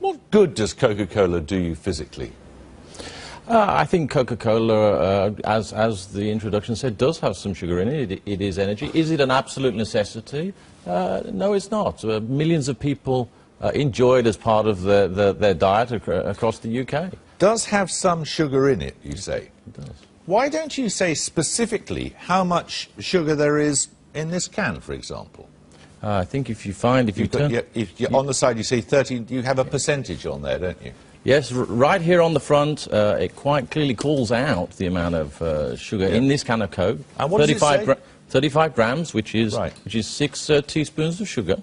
What good does Coca-Cola do you physically? I think Coca-Cola, as the introduction said, does have some sugar in it. It is energy. Is it an absolute necessity? No, it's not. Millions of people enjoy it as part of their diet across the UK. Does have some sugar in it, you say? It does. Why don't you say specifically how much sugar there is in this can, for example? I think if you turn... on the side you say 30, you have a percentage on there, don't you? Yes, right here on the front, it quite clearly calls out the amount of sugar in this can of Coke. And what does it say? 35 grams, which is 6 teaspoons of sugar,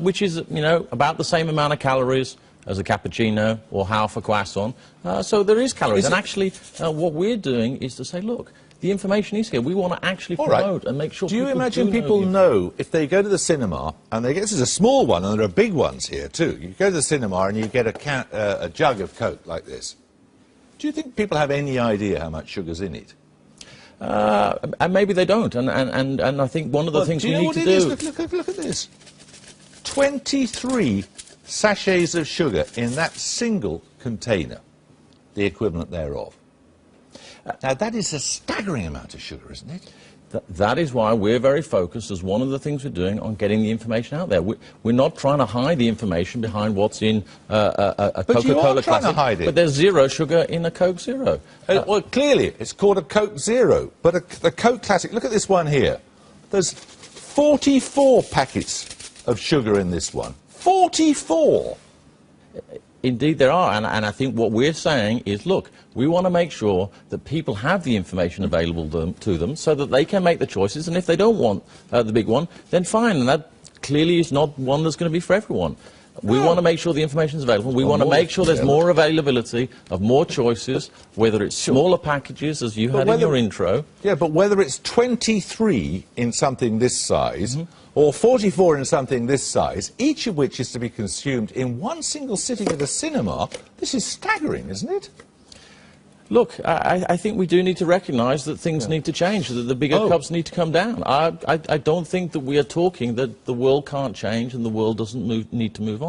which is, you know, about the same amount of calories as a cappuccino or half a croissant. So there is calories. And actually, what we're doing is to say, look, the information is here. We want to actually promote and make sure people do know. Do you imagine people know if they go to the cinema, and this is a small one, and there are big ones here too. You go to the cinema and you get a jug of Coke like this. Do you think people have any idea how much sugar's in it? And maybe they don't. And I think one of the things we need to do... Look at this. 23 sachets of sugar in that single container, the equivalent thereof. Now, that is a staggering amount of sugar, isn't it? That is why we're very focused, as one of the things we're doing, on getting the information out there. We're not trying to hide the information behind what's in a Coca-Cola Classic. To hide it. But there's zero sugar in a Coke Zero. Well, clearly, it's called a Coke Zero. But the Coke Classic, look at this one here. There's 44 packets of sugar in this one. 44! Indeed there are, and I think what we're saying is, look, we want to make sure that people have the information available to them so that they can make the choices, and if they don't want the big one, then fine, and that clearly is not one that's going to be for everyone. We want to make sure the information is available. We want to make sure there's more availability of more choices, whether it's smaller packages, as you had in your intro. Yeah, but whether it's 23 in something this size, or 44 in something this size, each of which is to be consumed in one single sitting at a cinema, this is staggering, isn't it? Look, I think we do need to recognise that things need to change, that the bigger cups need to come down. I don't think that we are talking that the world can't change and the world doesn't need to move on.